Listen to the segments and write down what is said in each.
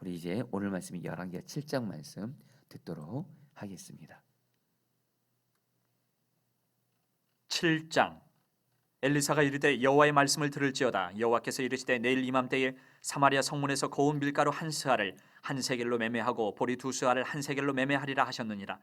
우리 이제 오늘 말씀이 열왕기하 7장 말씀 듣도록 하겠습니다. 7장. 엘리사가 이르되 여호와의 말씀을 들을지어다. 여호와께서 이르시되 내일 이맘때에 사마리아 성문에서 고운 밀가루 한 스아를 한 세겔로 매매하고 보리 두 스아를 한 세겔로 매매하리라 하셨느니라.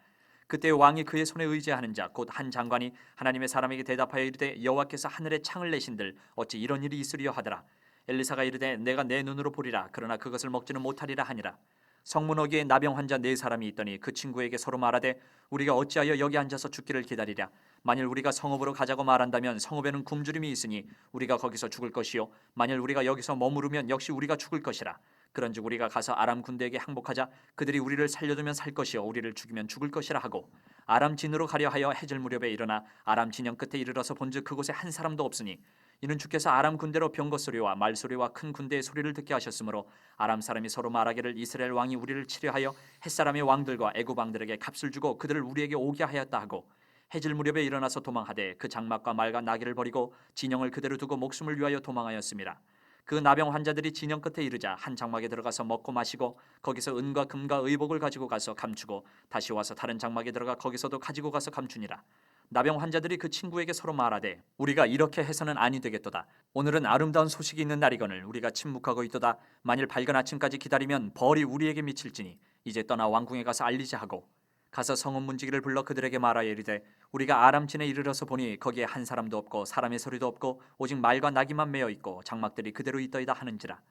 그때 왕이 그의 손에 의지하는 자 곧 한 장관이 하나님의 사람에게 대답하여 이르되 여호와께서 하늘에 창을 내신들 어찌 이런 일이 있으리요 하더라. 엘리사가 이르되 내가 내 눈으로 보리라. 그러나 그것을 먹지는 못하리라 하니라. 성문 어귀에 나병 환자 네 사람이 있더니 그 친구에게 서로 말하되 우리가 어찌하여 여기 앉아서 죽기를 기다리랴. 만일 우리가 성읍으로 가자고 말한다면 성읍에는 굶주림이 있으니 우리가 거기서 죽을 것이요 만일 우리가 여기서 머무르면 역시 우리가 죽을 것이라. 그런즉 우리가 가서 아람 군대에게 항복하자. 그들이 우리를 살려두면 살 것이요 우리를 죽이면 죽을 것이라 하고 아람 진으로 가려 하여 해질 무렵에 일어나 아람 진영 끝에 이르러서 본즉 그곳에 한 사람도 없으니 이는 주께서 아람 군대로 병거 소리와 말 소리와 큰 군대의 소리를 듣게 하셨으므로 아람 사람이 서로 말하기를 이스라엘 왕이 우리를 치려하여 햇사람의 왕들과 애굽 왕들에게 값을 주고 그들을 우리에게 오게 하였다 하고 해질 무렵에 일어나서 도망하되 그 장막과 말과 나귀를 버리고 진영을 그대로 두고 목숨을 위하여 도망하였습니다. 그 나병 환자들이 진영 끝에 이르자 한 장막에 들어가서 먹고 마시고 거기서 은과 금과 의복을 가지고 가서 감추고 다시 와서 다른 장막에 들어가 거기서도 가지고 가서 감추니라. 나병 환자들이 그 친구에게 서로 말하되 우리가 이렇게 해서는 아니 되겠도다. 오늘은 아름다운 소식이 있는 날이거늘 우리가 침묵하고 있도다. 만일 밝은 아침까지 기다리면 벌이 우리에게 미칠지니 이제 떠나 왕궁에 가서 알리자 하고 가서 성읍 문지기를 불러 그들에게 말하여 이르되 우리가 아람진에 이르러서 보니 거기에 한 사람도 없고 사람의 소리도 없고 오직 말과 나귀만 매어 있고 장막들이 그대로 있더이다 하는지라.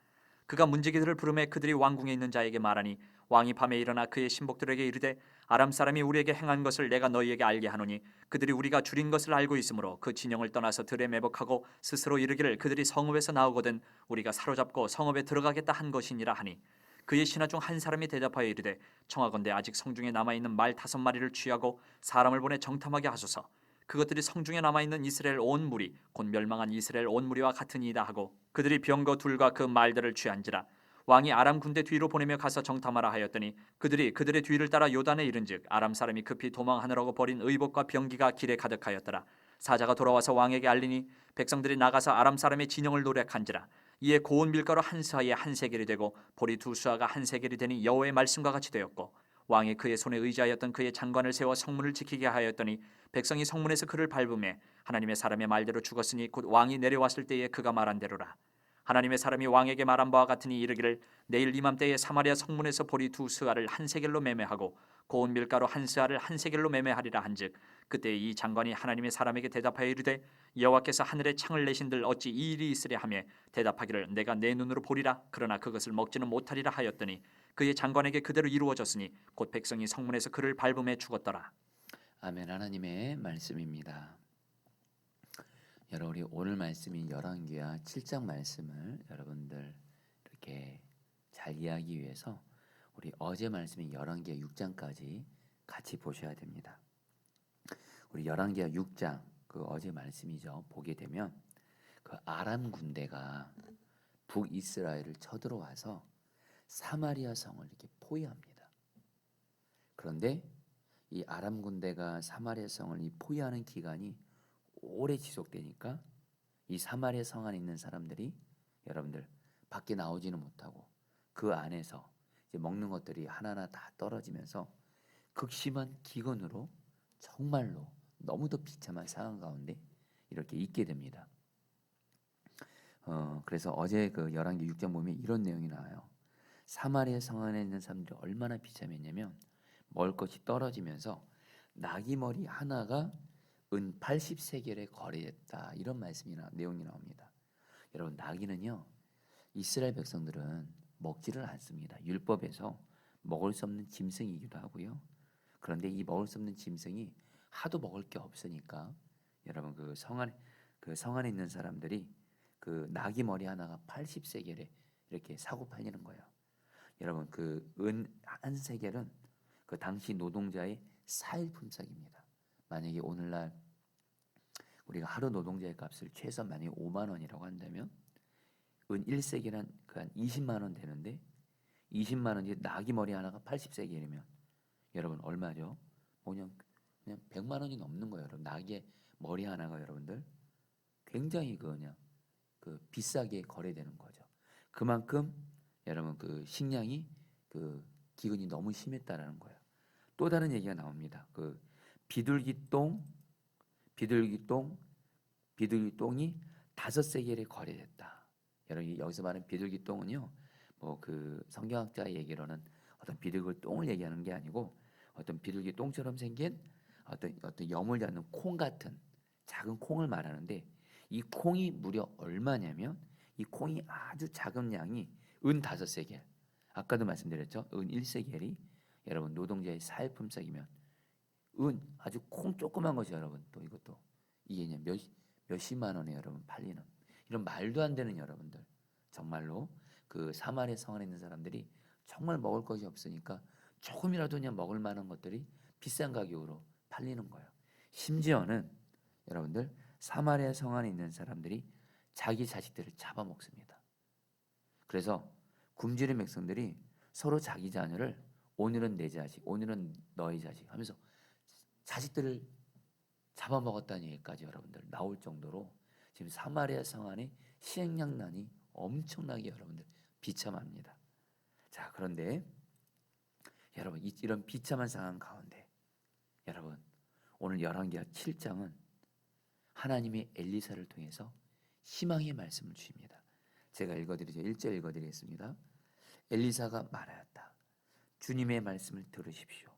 그가 문지기들을 부르매 그들이 왕궁에 있는 자에게 말하니 왕이 밤에 일어나 그의 신복들에게 이르되 아람 사람이 우리에게 행한 것을 내가 너희에게 알게 하노니 그들이 우리가 줄인 것을 알고 있으므로 그 진영을 떠나서 들에 매복하고 스스로 이르기를 그들이 성읍에서 나오거든 우리가 사로잡고 성읍에 들어가겠다 한 것이니라 하니 그의 신하 중 한 사람이 대답하여 이르되 청하건대 아직 성중에 남아있는 말 5마리를 취하고 사람을 보내 정탐하게 하소서. 그것들이 성중에 남아있는 이스라엘 온 무리 곧 멸망한 이스라엘 온 무리와 같으니이다 하고 그들이 병거 둘과 그 말들을 취한지라. 왕이 아람 군대 뒤로 보내며 가서 정탐하라 하였더니 그들이 그들의 뒤를 따라 요단에 이른즉 아람 사람이 급히 도망하느라고 버린 의복과 병기가 길에 가득하였더라. 사자가 돌아와서 왕에게 알리니 백성들이 나가서 아람 사람의 진영을 노략한지라. 이에 고운 밀가루 한 스아에 한 세겔이 되고 보리 두 스아가 한 세겔이 되니 여호와의 말씀과 같이 되었고 왕이 그의 손에 의지하였던 그의 장관을 세워 성문을 지키게 하였더니 백성이 성문에서 그를 밟음에 하나님의 사람의 말대로 죽었으니 곧 왕이 내려왔을 때에 그가 말한 대로라. 하나님의 사람이 왕에게 말한 바와 같으니 이르기를 내일 이맘때에 사마리아 성문에서 보리 두 스아를 한 세겔로 매매하고 고운 밀가루 한 스아를 한 세겔로 매매하리라 한즉 그때 이 장관이 하나님의 사람에게 대답하여 이르되 여호와께서 하늘에 창을 내신들 어찌 이 일이 있으랴 하며 대답하기를 내가 내 눈으로 보리라. 그러나 그것을 먹지는 못하리라 하였더니 그의 장관에게 그대로 이루어졌으니 곧 백성이 성문에서 그를 밟음에 죽었더라. 아멘. 하나님의 말씀입니다. 여러분, 우리 오늘 말씀인 열왕기하 7장 말씀을 여러분들 이렇게 잘 이해하기 위해서 우리 어제 말씀인 열왕기하 6장까지 같이 보셔야 됩니다. 우리 열왕기하 6장 그 어제 말씀이죠. 보게 되면 그 아람 군대가 북이스라엘을 쳐들어와서 사마리아 성을 이렇게 포위합니다. 그런데 이 아람 군대가 사마리아 성을 포위하는 기간이 오래 지속되니까 이 사마리아 성 안에 있는 사람들이 여러분들 밖에 나오지는 못하고 그 안에서 이제 먹는 것들이 하나하나 다 떨어지면서 극심한 기근으로 정말로 너무도 비참한 상황 가운데 이렇게 있게 됩니다. 그래서 어제 그 열왕기 6장 보면 이런 내용이 나와요. 사마리아 성 안에 있는 사람들이 얼마나 비참했냐면 먹을 것이 떨어지면서 나귀 머리 하나가 은 80세겔에 거래됐다. 이런 내용이 나옵니다. 여러분, 나귀는요 이스라엘 백성들은 먹지를 않습니다. 율법에서 먹을 수 없는 짐승이기도 하고요. 그런데 이 먹을 수 없는 짐승이 하도 먹을 게 없으니까 여러분 그 성 안에 있는 사람들이 그 나귀 머리 하나가 80세겔에 이렇게 사고 팔리는 거예요. 여러분 그 은 한 세겔은 그 당시 노동자의 4일 품삯입니다. 만약에 오늘날 우리가 하루 노동자의 값을 최소 만약에 5만 원이라고 한다면 은 1세겔은 한 20만 원 되는데 20만 원이 나귀 머리 하나가 80세겔이면 여러분 얼마죠? 그냥 100만 원이 넘는 거예요. 여러분 나귀의 머리 하나가 여러분들 굉장히 그냥 그 비싸게 거래되는 거죠. 그만큼 여러분 그 식량이 그 기근이 너무 심했다라는 거예요. 또 다른 얘기가 나옵니다. 그 비둘기똥이 5세겔에 거래됐다. 여러분 여기서 말하는 비둘기똥은요, 뭐 그 성경학자의 얘기로는 어떤 비둘기 똥을 얘기하는 게 아니고 어떤 비둘기 똥처럼 생긴 어떤 염을 잡는 콩 같은 작은 콩을 말하는데, 이 콩이 무려 얼마냐면 이 콩이 아주 작은 양이 은 5세겔. 아까도 말씀드렸죠. 은 1세겔이 여러분 노동자의 사회품삯이면 은 아주 콩 조그만 것이 여러분 또 이것도 이게 그냥 몇십만 원에 여러분 팔리는 이런 말도 안 되는 여러분들 정말로 그 사마리아 성 안에 있는 사람들이 정말 먹을 것이 없으니까 조금이라도 그냥 먹을 만한 것들이 비싼 가격으로 팔리는 거예요. 심지어는 여러분들 사마리아 성 안에 있는 사람들이 자기 자식들을 잡아먹습니다. 그래서 굶주린 백성들이 서로 자기 자녀를 오늘은 내 자식, 오늘은 너의 자식 하면서 자식들을 잡아먹었다는 얘기까지 여러분들 나올 정도로 지금 사마리아 성 안에 식량난이 엄청나게 여러분들 비참합니다. 자, 그런데 여러분 이런 비참한 상황 가운데 여러분 오늘 열왕기하 7장은 하나님의 엘리사를 통해서 희망의 말씀을 주십니다. 제가 읽어드리죠. 1절 읽어드리겠습니다. 엘리사가 말하였다. 주님의 말씀을 들으십시오.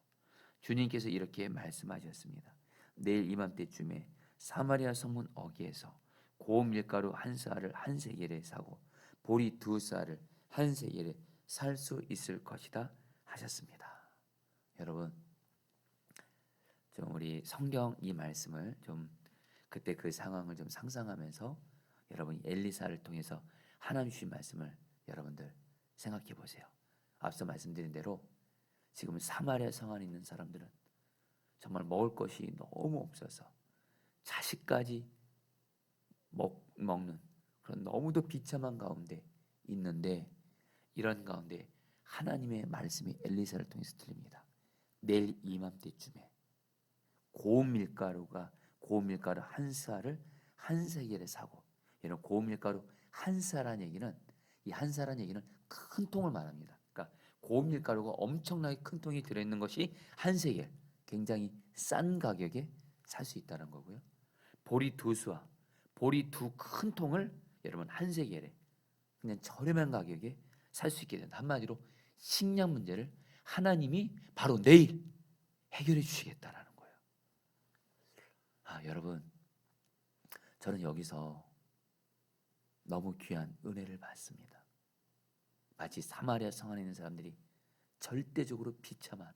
주님께서 이렇게 말씀하셨습니다. 내일 이맘때쯤에 사마리아 성문 어귀에서 고운 밀가루 한 쌀을 한 세겔에 사고 보리 2쌀을 한 세겔에 살 수 있을 것이다 하셨습니다. 여러분 좀 우리 성경 이 말씀을 좀 그때 그 상황을 좀 상상하면서 여러분 엘리사를 통해서 하나님 주신 말씀을 여러분들 생각해 보세요. 앞서 말씀드린 대로 지금 사마리아 성 안에 있는 사람들은 정말 먹을 것이 너무 없어서 자식까지 먹는 그런 너무도 비참한 가운데 있는데, 이런 가운데 하나님의 말씀이 엘리사를 통해서 들립니다. 내일 이맘때쯤에 고운 밀가루 한 쌀을 한 세겔에 사고, 이런 고운 밀가루 한 쌀한 얘기는 이 한 쌀한 얘기는 큰 통을 말합니다. 그러니까 고운 밀가루가 엄청나게 큰 통이 들어있는 것이 한 세겔, 굉장히 싼 가격에 살 수 있다는 거고요. 보리 2수와 보리 2 큰 통을 여러분 한 세겔에 그냥 저렴한 가격에 살 수 있게 된다. 한마디로 식량 문제를 하나님이 바로 내일 해결해 주시겠다라는 거예요. 여러분 저는 여기서 너무 귀한 은혜를 받습니다. 마치 사마리아 성 안에 있는 사람들이 절대적으로 비참한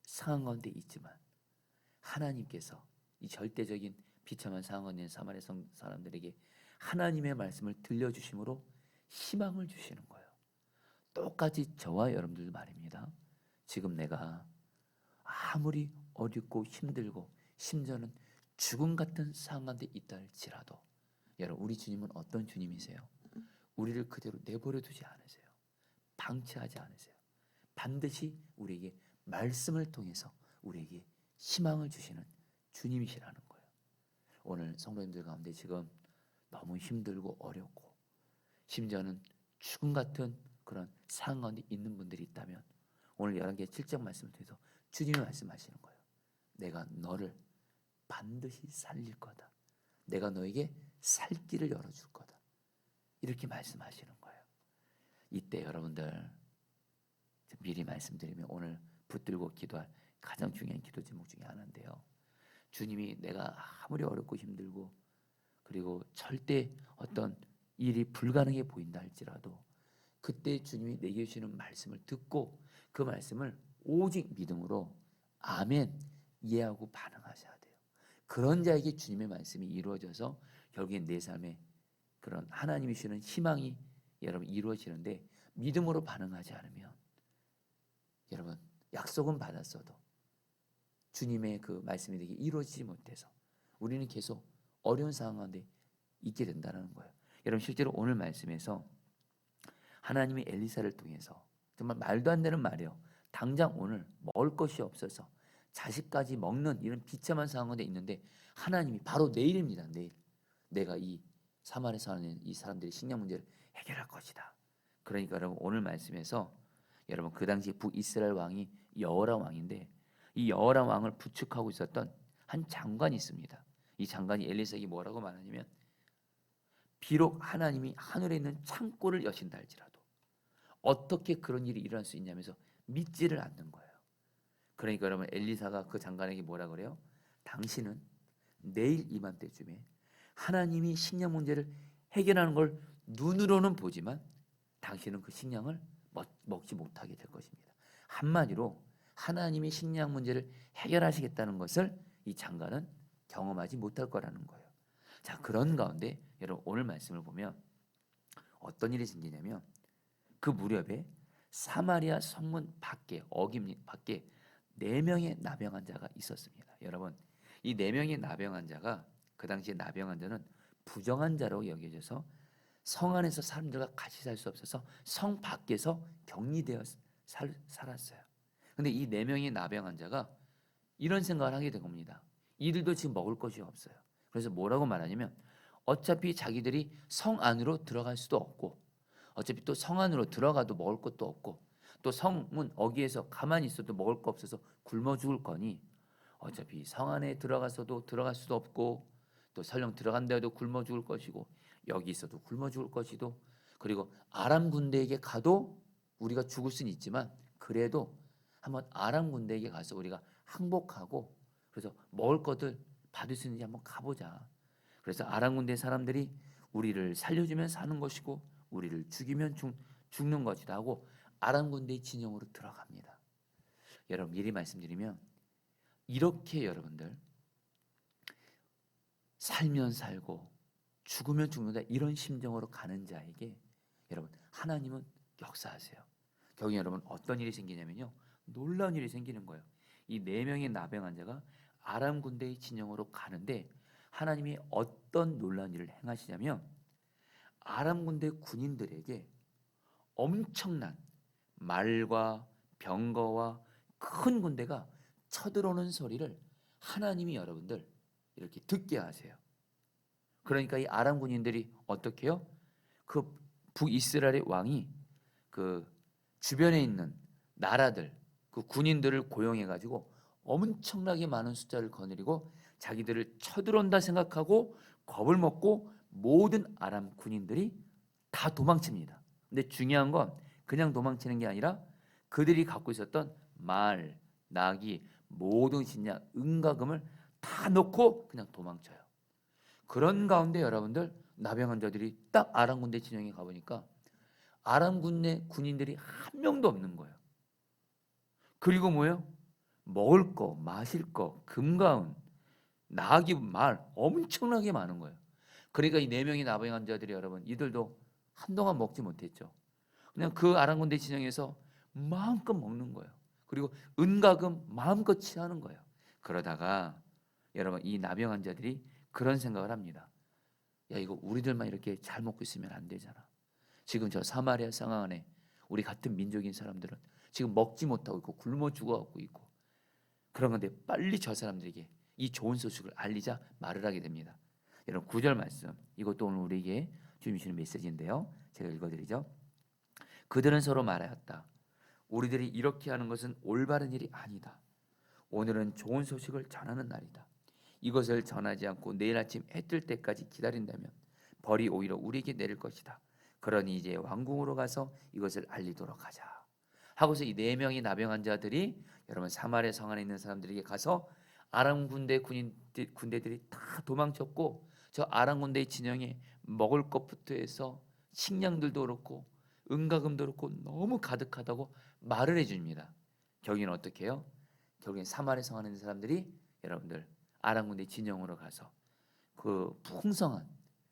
상황 가운데 있지만 하나님께서 이 절대적인 비참한 상황 가운데 있는 사마리아 성 사람들에게 하나님의 말씀을 들려주심으로 희망을 주시는 거예요. 똑같이 저와 여러분들도 말입니다. 지금 내가 아무리 어렵고 힘들고 심지어는 죽음 같은 상황 가운데 있다 할지라도 여러분 우리 주님은 어떤 주님이세요? 우리를 그대로 내버려 두지 않으세요. 방치하지 않으세요. 반드시 우리에게 말씀을 통해서 우리에게 희망을 주시는 주님이시라는 거예요. 오늘 성도님들 가운데 지금 너무 힘들고 어렵고 심지어는 죽음 같은 그런 상황 가운데 있는 분들이 있다면 오늘 열왕기하 7장 말씀을 통해서 주님이 말씀하시는 거예요. 내가 너를 반드시 살릴 거다. 내가 너에게 살 길을 열어줄 거다. 이렇게 말씀하시는 거예요. 이때 여러분들 미리 말씀드리면 오늘 붙들고 기도할 가장 중요한 기도 제목 중에 하나인데요. 주님이 내가 아무리 어렵고 힘들고 그리고 절대 어떤 일이 불가능해 보인다 할지라도 그때 주님이 내게 주시는 말씀을 듣고 그 말씀을 오직 믿음으로 아멘 이해하고 반응하셔야 돼요. 그런 자에게 주님의 말씀이 이루어져서 결국엔 내 삶에 그런 하나님이 주시는 희망이 여러분 이루어지는데, 믿음으로 반응하지 않으면 여러분 약속은 받았어도 주님의 그 말씀이 되게 이루어지지 못해서 우리는 계속 어려운 상황 가운데 있게 된다는 거예요. 여러분 실제로 오늘 말씀에서 하나님이 엘리사를 통해서 정말 말도 안 되는 말이에요. 당장 오늘 먹을 것이 없어서 자식까지 먹는 이런 비참한 상황 가운데 있는데 하나님이 바로 내일입니다. 내일 내가 이 사마리아 사는 이 사람들의 식량 문제를 해결할 것이다. 그러니까 여러분 오늘 말씀에서 여러분 그 당시 북이스라엘 왕이 여호람 왕인데 이 여호람 왕을 부축하고 있었던 한 장관이 있습니다. 이 장관이 엘리사에게 뭐라고 말하냐면 비록 하나님이 하늘에 있는 창고를 여신다 할지라도 어떻게 그런 일이 일어날 수 있냐면서 믿지를 않는 거예요. 그러니까 여러분 엘리사가 그 장관에게 뭐라 그래요? 당신은 내일 이맘때쯤에 하나님이 식량 문제를 해결하는 걸 눈으로는 보지만 당신은 그 식량을 먹지 못하게 될 것입니다. 한마디로 하나님이 식량 문제를 해결하시겠다는 것을 이 장관은 경험하지 못할 거라는 거예요. 자, 그런 가운데 여러분 오늘 말씀을 보면 어떤 일이 생기냐면 그 무렵에 사마리아 성문 밖에 밖에 4명의 나병 환자가 있었습니다. 여러분 이 4명의 나병 환자가 그 당시에 나병 환자는 부정한 자로 여겨져서 성 안에서 사람들과 같이 살 수 없어서 성 밖에서 격리되어 살았어요. 근데 이 4명의 나병 환자가 이런 생각을 하게 된 겁니다. 이들도 지금 먹을 것이 없어요. 그래서 뭐라고 말하냐면 어차피 자기들이 성 안으로 들어갈 수도 없고 어차피 또 성 안으로 들어가도 먹을 것도 없고 또 성문 어귀에서 가만히 있어도 먹을 거 없어서 굶어 죽을 거니 어차피 성 안에 들어가서도 들어갈 수도 없고 또 설령 들어간다 해도 굶어 죽을 것이고 여기 있어도 굶어 죽을 것이고 그리고 아람 군대에게 가도 우리가 죽을 수는 있지만 그래도 한번 아람 군대에게 가서 우리가 항복하고 그래서 먹을 것들 받을 수 있는지 한번 가보자. 그래서 아람 군대 사람들이 우리를 살려주면 사는 것이고 우리를 죽이면 죽는 것이다 하고 아람 군대의 진영으로 들어갑니다. 여러분 미리 말씀드리면 이렇게 여러분들 살면 살고 죽으면 죽는다 이런 심정으로 가는 자에게 여러분 하나님은 역사하세요. 결국 여러분 어떤 일이 생기냐면요 놀라운 일이 생기는 거예요. 이 4명의 나병 환자가 아람 군대의 진영으로 가는데 하나님이 어떤 놀라운 일을 행하시냐면 아람 군대 군인들에게 엄청난 말과 병거와 큰 군대가 쳐들어오는 소리를 하나님이 여러분들 이렇게 듣게 하세요. 그러니까 이 아람 군인들이 어떻게 해요? 그 북이스라엘의 왕이 그 주변에 있는 나라들 그 군인들을 고용해 가지고 엄청나게 많은 숫자를 거느리고 자기들을 쳐들어온다 생각하고 겁을 먹고 모든 아람 군인들이 다 도망칩니다. 근데 중요한 건 그냥 도망치는 게 아니라 그들이 갖고 있었던 말, 나귀, 모든 식량, 은가금을 다 놓고 그냥 도망쳐요. 그런 가운데 여러분들 나병 환자들이 딱 아람 군대 진영에 가보니까 아람 군대 군인들이 한 명도 없는 거예요. 그리고 뭐예요? 먹을 거, 마실 거, 금가운, 나귀, 말 엄청나게 많은 거예요. 그러니까 이 4명의 나병 환자들이 여러분 이들도 한동안 먹지 못했죠. 그냥 그 아람 군대 진영에서 마음껏 먹는 거예요. 그리고 은가금 마음껏 취하는 거예요. 그러다가 여러분 이 나병 환자들이 그런 생각을 합니다. 야 이거 우리들만 이렇게 잘 먹고 있으면 안 되잖아. 지금 저 사마리아 상황 안에 우리 같은 민족인 사람들은 지금 먹지 못하고 있고 굶어 죽어가고 있고 그런 건데 빨리 저 사람들에게 이 좋은 소식을 알리자 말을 하게 됩니다. 여러분 9절 말씀 이것도 오늘 우리에게 주님 주시는 메시지인데요. 제가 읽어드리죠. 그들은 서로 말하였다. 우리들이 이렇게 하는 것은 올바른 일이 아니다. 오늘은 좋은 소식을 전하는 날이다. 이것을 전하지 않고 내일 아침 해 뜰 때까지 기다린다면 벌이 오히려 우리에게 내릴 것이다. 그러니 이제 왕궁으로 가서 이것을 알리도록 하자. 하고서 이 4명의 나병 환자들이 여러분 사마리아 성 안에 있는 사람들에게 가서 아람 군대들이 다 도망쳤고 저 아람 군대의 진영에 먹을 것부터 해서 식량들도 그렇고 은가금도 그렇고 너무 가득하다고 말을 해줍니다. 결국에는 어떻게 해요? 결국엔 사마리아 성 안에 있는 사람들이 여러분들 아람 군대 진영으로 가서 그 풍성한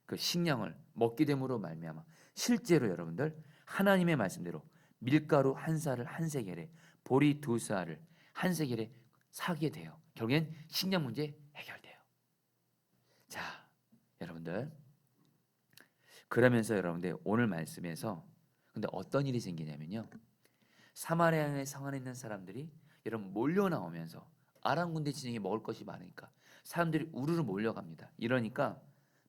그 식량을 먹게 됨으로 말미암아 실제로 여러분들 하나님의 말씀대로 밀가루 한 쌀을 한 세겔에 보리 2쌀을 한 세겔에 사게 돼요. 결국엔 식량 문제 해결돼요. 자, 여러분들 그러면서 여러분들 오늘 말씀에서 근데 어떤 일이 생기냐면요. 사마리아의 성 안에 있는 사람들이 여러분 몰려 나오면서 아람 군대 진영에 먹을 것이 많으니까 사람들이 우르르 몰려갑니다. 이러니까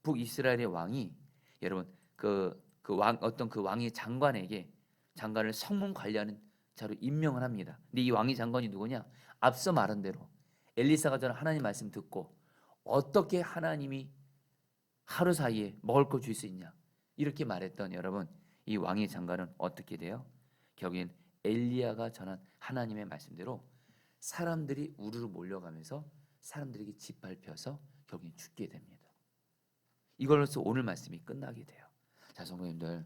북이스라엘의 왕이 여러분 그 어떤 그 왕의 장관에게 장관을 성문 관리하는 자로 임명을 합니다. 근데 이 왕의 장관이 누구냐? 앞서 말한 대로 엘리사가 전한 하나님 말씀 듣고 어떻게 하나님이 하루 사이에 먹을 거 줄 수 있냐 이렇게 말했던 여러분, 이 왕의 장관은 어떻게 돼요? 결국엔 엘리야가 전한 하나님의 말씀대로 사람들이 우르르 몰려가면서 사람들에게 짓밟혀서 결국엔 죽게 됩니다. 이걸로써 오늘 말씀이 끝나게 돼요. 자, 성도님들,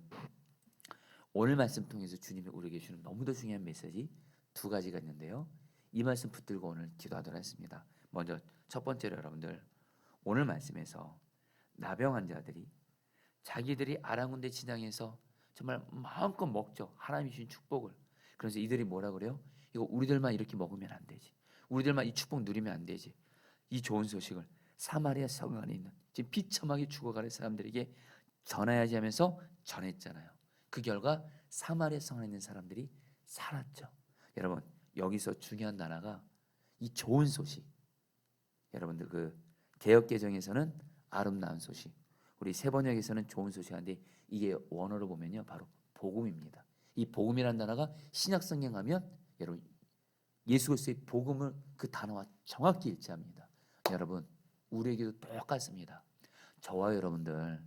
오늘 말씀 통해서 주님이 우리에게 주는 너무도 중요한 메시지 두 가지가 있는데요. 이 말씀 붙들고 오늘 기도하도록 하겠습니다. 먼저 첫 번째로 여러분들, 오늘 말씀에서 나병 환자들이 자기들이 아랑군대 지장에서 정말 마음껏 먹죠. 하나님이 주신 축복을. 그래서 이들이 뭐라 그래요? 이거 우리들만 이렇게 먹으면 안 되지. 우리들만 이 축복 누리면 안 되지. 이 좋은 소식을 사마리아 성 안에 있는 지금 비참하게 죽어가는 사람들에게 전해야지 하면서 전했잖아요. 그 결과 사마리아 성 안에 있는 사람들이 살았죠. 여러분, 여기서 중요한 단어가 이 좋은 소식. 여러분들 그 개역 개정에서는 아름다운 소식, 우리 세번역에서는 좋은 소식인데 이게 원어로 보면요 바로 복음입니다. 이 복음이라는 단어가 신약 성경 가면 여러분 예수 그리스도의 복음을 그 단어와 정확히 일치합니다. 여러분 우리에게도 똑같습니다. 저와 여러분들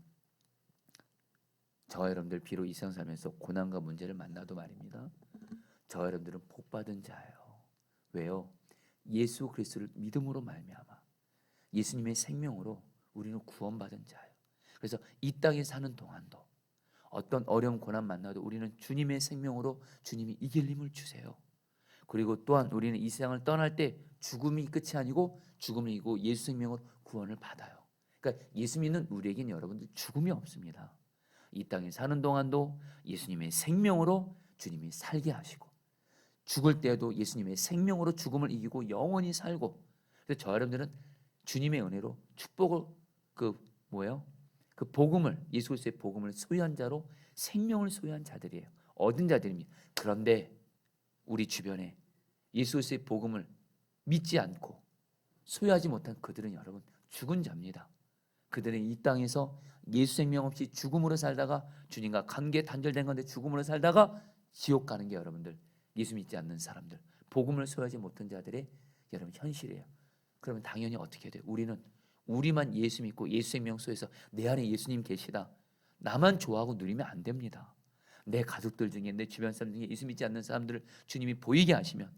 비록 이 세상 살면서 고난과 문제를 만나도 말입니다. 저와 여러분들은 복받은 자예요. 왜요? 예수 그리스도를 믿음으로 말미암아 예수님의 생명으로 우리는 구원받은 자예요. 그래서 이 땅에 사는 동안도 어떤 어려운 고난 만나도 우리는 주님의 생명으로 주님이 이길 힘을 주세요. 그리고 또한 우리는 이 세상을 떠날 때 죽음이 끝이 아니고 죽음을 이기고 예수 생명으로 구원을 받아요. 그러니까 예수 믿는 우리에게는 여러분들 죽음이 없습니다. 이 땅에 사는 동안도 예수님의 생명으로 주님이 살게 하시고 죽을 때에도 예수님의 생명으로 죽음을 이기고 영원히 살고, 그래서 저 여러분들은 주님의 은혜로 축복을 그 복음을 예수 그리스도의 복음을 소유한 자로 생명을 소유한 자들이에요. 얻은 자들입니다. 그런데 우리 주변에 예수 그리스도의 복음을 믿지 않고 소유하지 못한 그들은 여러분 죽은 자입니다. 그들은 이 땅에서 예수 생명 없이 죽음으로 살다가 주님과 관계 단절된 건데 죽음으로 살다가 지옥 가는 게 여러분들 예수 믿지 않는 사람들, 복음을 소유하지 못한 자들의 여러분 현실이에요. 그러면 당연히 어떻게 돼요? 우리만 예수 믿고 예수 생명 속에서 내 안에 예수님 계시다, 나만 좋아하고 누리면 안 됩니다. 내 가족들 중에 내 주변 사람 중에 예수 믿지 않는 사람들을 주님이 보이게 하시면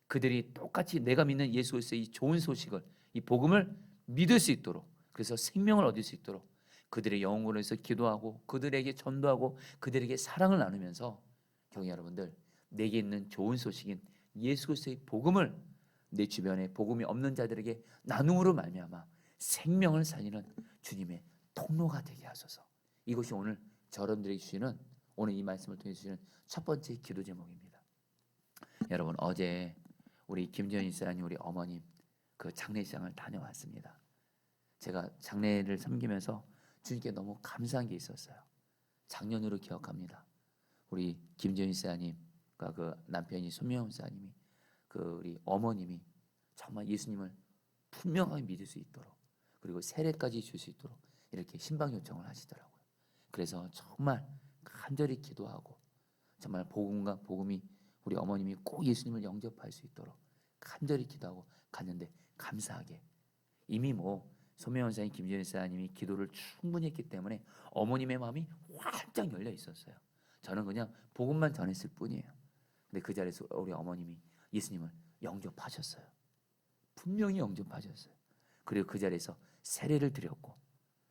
그들이 똑같이 내가 믿는 예수 그리스도의 이 좋은 소식을, 이 복음을 믿을 수 있도록, 그래서 생명을 얻을 수 있도록 그들의 영혼을 위해서 기도하고 그들에게 전도하고 그들에게 사랑을 나누면서 경희 여러분들, 내게 있는 좋은 소식인 예수 그리스도의 복음을 내 주변에 복음이 없는 자들에게 나눔으로 말미암아 생명을 살리는 주님의 통로가 되게 하소서. 이것이 오늘 여러분들에게 주시는, 오늘 이 말씀을 통해 주시는 첫 번째 기도 제목입니다. 여러분, 어제 우리 김전희 사님 우리 어머님 그 장례식장을 다녀왔습니다. 제가 장례를 섬기면서 주님께 너무 감사한 게 있었어요. 작년으로 기억합니다. 우리 김전희 사님과 그 남편이 손명훈 사님이 그 우리 어머님이 정말 예수님을 분명하게 믿을 수 있도록, 그리고 세례까지 줄 수 있도록 이렇게 신방 요청을 하시더라고요. 그래서 정말 간절히 기도하고 정말 복음이 우리 어머님이 꼭 예수님을 영접할 수 있도록 간절히 기도하고 갔는데, 감사하게 이미 손명원 사님, 김전희 사님이 기도를 충분히 했기 때문에 어머님의 마음이 활짝 열려 있었어요. 저는 그냥 복음만 전했을 뿐이에요. 근데 그 자리에서 우리 어머님이 예수님을 영접하셨어요. 분명히 영접하셨어요. 그리고 그 자리에서 세례를 드렸고,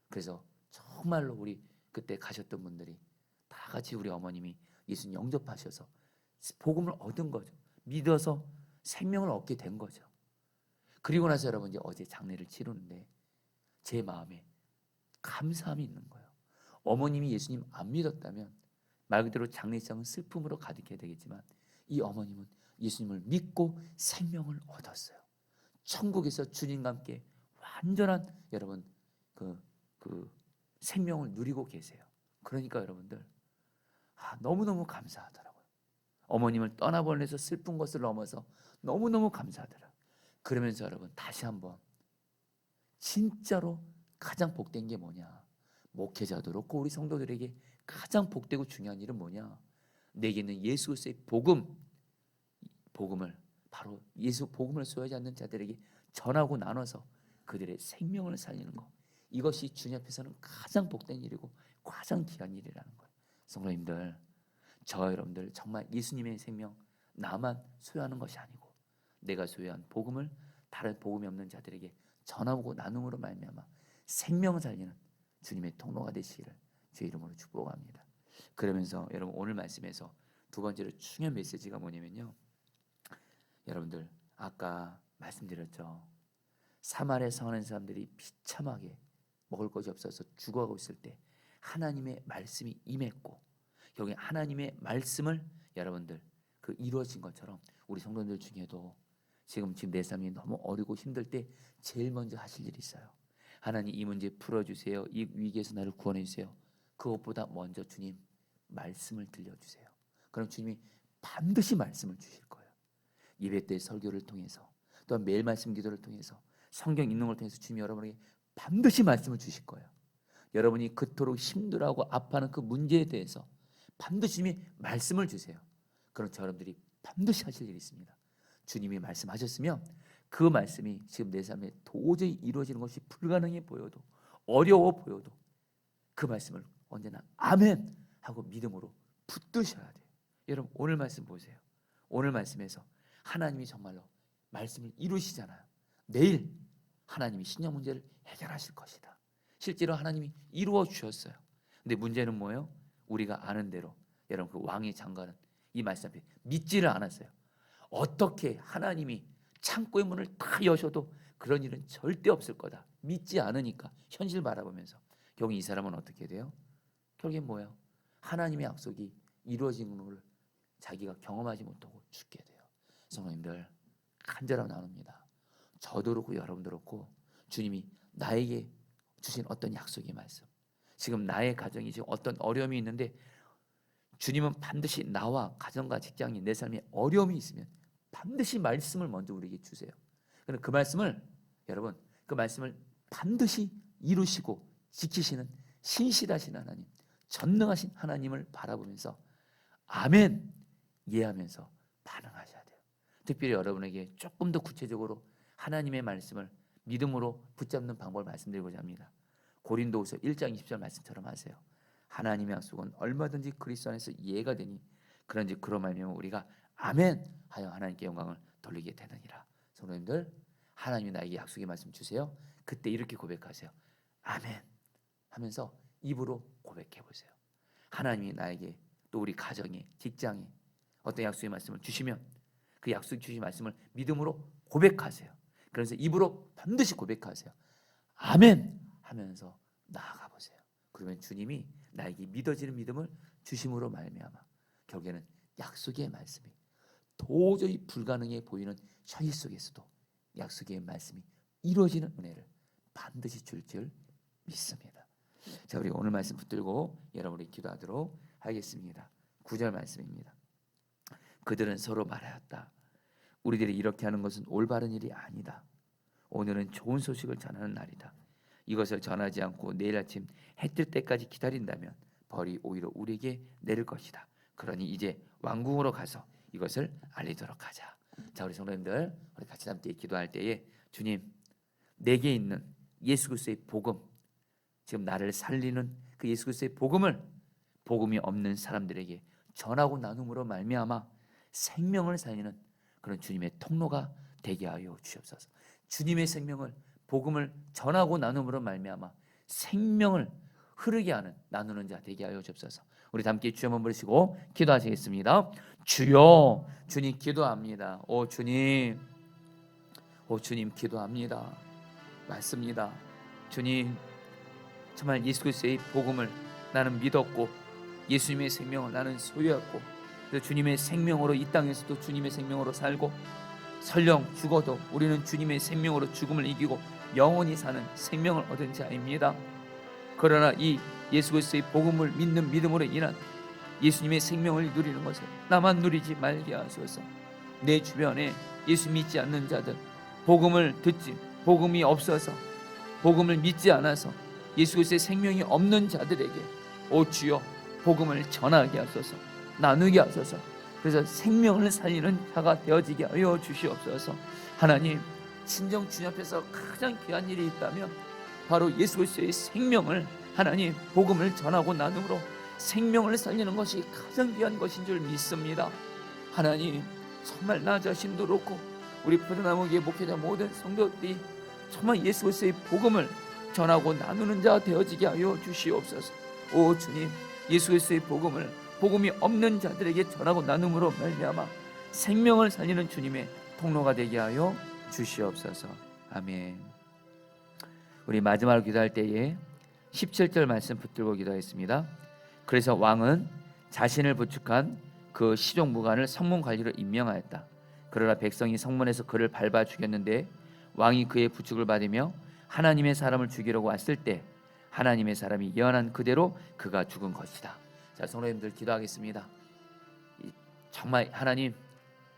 그래서 정말로 우리 그때 가셨던 분들이 다 같이 우리 어머님이 예수님 영접하셔서 복음을 얻은 거죠. 믿어서 생명을 얻게 된 거죠. 그리고 나서 여러분 이제 어제 장례를 치르는데 제 마음에 감사함이 있는 거예요. 어머님이 예수님 안 믿었다면 말 그대로 장례식장은 슬픔으로 가득해야 되겠지만 이 어머님은 예수님을 믿고 생명을 얻었어요. 천국에서 주님과 함께 완전한 여러분 그 생명을 누리고 계세요. 그러니까 여러분들 너무너무 감사하더라고요. 어머님을 떠나보내서 슬픈 것을 넘어서 너무너무 감사하더라고요. 그러면서 여러분 다시 한번 진짜로 가장 복된 게 뭐냐, 목회자도 그렇고 우리 성도들에게 가장 복되고 중요한 일은 뭐냐? 내게 있는 예수 그리스도의 복음을 바로 예수 복음을 소유하지 않는 자들에게 전하고 나눠서 그들의 생명을 살리는 것. 이것이 주님 앞에서는 가장 복된 일이고 가장 귀한 일이라는 거예요. 성도님들, 저 여러분들 정말 예수님의 생명 나만 소유하는 것이 아니고 내가 소유한 복음을 다른 복음이 없는 자들에게 전하고 나눔으로 말미암아 생명을 살리는 주님의 통로가 되시기를 주의 이름으로 축복합니다. 그러면서 여러분 오늘 말씀에서 두 번째로 중요한 메시지가 뭐냐면요, 여러분들 아까 말씀드렸죠. 사마리아 성하는 사람들이 비참하게 먹을 것이 없어서 죽어가고 있을 때 하나님의 말씀이 임했고 결국에 하나님의 말씀을 여러분들 그 이루어진 것처럼 우리 성도들 중에도 지금 내 삶이 너무 어리고 힘들 때 제일 먼저 하실 일이 있어요. 하나님 이 문제 풀어주세요. 이 위기에서 나를 구원해 주세요. 그것보다 먼저 주님 말씀을 들려주세요. 그럼 주님이 반드시 말씀을 주실 거예요. 예배 때 설교를 통해서 또한 매일 말씀 기도를 통해서 성경 읽는 걸 통해서 주님이 여러분에게 반드시 말씀을 주실 거예요. 여러분이 그토록 힘들어하고 아파하는 그 문제에 대해서 반드시 주님이 말씀을 주세요. 그럼 여러분들이 반드시 하실 일이 있습니다. 주님이 말씀하셨으면 그 말씀이 지금 내 삶에 도저히 이루어지는 것이 불가능해 보여도 어려워 보여도 그 말씀을 언제나 아멘 하고 믿음으로 붙드셔야 돼요. 여러분 오늘 말씀 보세요. 오늘 말씀에서 하나님이 정말로 말씀을 이루시잖아요. 내일 하나님이 신약 문제를 해결하실 것이다. 실제로 하나님이 이루어 주셨어요. 근데 문제는 뭐예요? 우리가 아는 대로 여러분 그 왕의 장관은 이 말씀 앞에 믿지를 않았어요. 어떻게 하나님이 창고의 문을 다 여셔도 그런 일은 절대 없을 거다. 믿지 않으니까 현실 바라보면서 결국 이 사람은 어떻게 돼요? 결국엔 뭐예요? 하나님의 약속이 이루어진 것을 자기가 경험하지 못하고 죽게 돼요. 성도님들 간절하게 나눕니다. 저도 그렇고 여러분도 그렇고 주님이 나에게 주신 어떤 약속의 말씀, 지금 나의 가정이 지금 어떤 어려움이 있는데 주님은 반드시 나와 가정과 직장이 내 삶에 어려움이 있으면 반드시 말씀을 먼저 우리에게 주세요. 그럼 그 말씀을 여러분 그 말씀을 반드시 이루시고 지키시는 신실하신 하나님, 전능하신 하나님을 바라보면서 아멘 예하면서 반응하셔야 돼요. 특별히 여러분에게 조금 더 구체적으로 하나님의 말씀을 믿음으로 붙잡는 방법을 말씀드리고자 합니다. 고린도후서 1장 20절 말씀처럼 하세요. 하나님의 약속은 얼마든지 그리스도 안에서 이해가 되니 그런즉 그로 말미암아 우리가 아멘 하여 하나님께 영광을 돌리게 되느니라. 성도님들 하나님이 나에게 약속의 말씀 주세요. 그때 이렇게 고백하세요. 아멘 하면서 입으로 고백해 보세요. 하나님이 나에게 또 우리 가정에 직장에 어떤 약속의 말씀을 주시면 그 약속 주신 말씀을 믿음으로 고백하세요. 그래서 입으로 반드시 고백하세요. 아멘 하면서 나아가 보세요. 그러면 주님이 나에게 믿어지는 믿음을 주심으로 말미암아 결국에는 약속의 말씀이 도저히 불가능해 보이는 현실 속에서도 약속의 말씀이 이루어지는 은혜를 반드시 줄 줄 믿습니다. 자, 우리 오늘 말씀 붙들고 여러분이 기도하도록 하겠습니다. 9절 말씀입니다. 그들은 서로 말하였다. 우리들이 이렇게 하는 것은 올바른 일이 아니다. 오늘은 좋은 소식을 전하는 날이다. 이것을 전하지 않고 내일 아침 해 뜰 때까지 기다린다면 벌이 오히려 우리에게 내릴 것이다. 그러니 이제 왕궁으로 가서 이것을 알리도록 하자. 자, 우리 성도님들 우리 같이 함께 기도할 때에 주님 내게 있는 예수 그리스도의 복음, 지금 나를 살리는 그 예수 그리스도의 복음을 복음이 없는 사람들에게 전하고 나눔으로 말미암아 생명을 살리는 그런 주님의 통로가 되게 하여 주옵소서. 주님의 생명을 복음을 전하고 나눔으로 말미암아 생명을 흐르게 하는 나누는 자 되게 하여 주옵소서. 우리 함께 주여 한번 부르시고 기도하시겠습니다. 주여, 주님 기도합니다. 오 주님 기도합니다. 맞습니다. 주님 정말 예수 그리스도의 복음을 나는 믿었고 예수님의 생명을 나는 소유했고 그래서 주님의 생명으로 이 땅에서도 주님의 생명으로 살고 설령 죽어도 우리는 주님의 생명으로 죽음을 이기고 영원히 사는 생명을 얻은 자입니다. 그러나 이 예수 그리스도의 복음을 믿는 믿음으로 인한 예수님의 생명을 누리는 것을 나만 누리지 말게 하소서. 내 주변에 예수 믿지 않는 자들, 복음을 듣지 복음이 없어서 복음을 믿지 않아서 예수 그리스도의 생명이 없는 자들에게 오 주여 복음을 전하게 하소서, 나누게 하소서. 그래서 생명을 살리는 자가 되어지게 하여 주시옵소서. 하나님, 친정 주님 앞에서 가장 귀한 일이 있다면 바로 예수 그리스도의 생명을, 하나님 복음을 전하고 나눔으로 생명을 살리는 것이 가장 귀한 것인 줄 믿습니다. 하나님, 정말 나 자신도 그렇고 우리 푸른나무교회 목회자 모든 성도들이 정말 예수 그리스도의 복음을 전하고 나누는 자 되어지게 하여 주시옵소서. 오 주님, 예수 그리스도의 복음을 복음이 없는 자들에게 전하고 나눔으로 말미암아 생명을 살리는 주님의 통로가 되게 하여 주시옵소서. 아멘. 우리 마지막으로 기도할 때에 17절 말씀 붙들고 기도하겠습니다. 그래서 왕은 자신을 부축한 그 시종무관을 성문 관리로 임명하였다. 그러나 백성이 성문에서 그를 밟아 죽였는데 왕이 그의 부축을 받으며 하나님의 사람을 죽이려고 왔을 때 하나님의 사람이 예언한 그대로 그가 죽은 것이다. 자, 성도님들 기도하겠습니다. 정말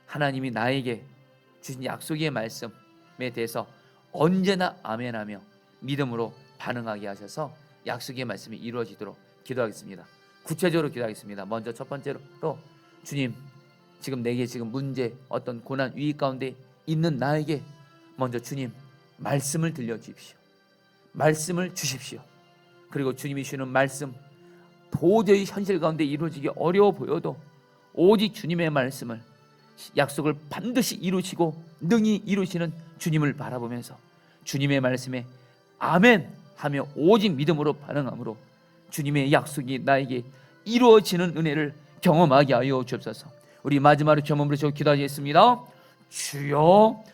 하나님이 나에게 주신 약속의 말씀에 대해서 언제나 아멘하며 믿음으로 반응하게 하셔서 약속의 말씀이 이루어지도록 기도하겠습니다. 구체적으로 기도하겠습니다. 먼저 첫 번째로, 주님, 지금 내게 지금 문제, 어떤 고난, 위기 가운데 있는 나에게 먼저 주님 말씀을 들려주십시오. 말씀을 주십시오. 그리고 주님이 주시는 말씀 도저히 현실 가운데 이루어지기 어려워 보여도 오직 주님의 말씀을, 약속을 반드시 이루시고 능히 이루시는 주님을 바라보면서 주님의 말씀에 아멘 하며 오직 믿음으로 반응함으로 주님의 약속이 나에게 이루어지는 은혜를 경험하게 하여 주옵소서. 우리 마지막으로 저 몸으로 기도하겠습니다. 주여,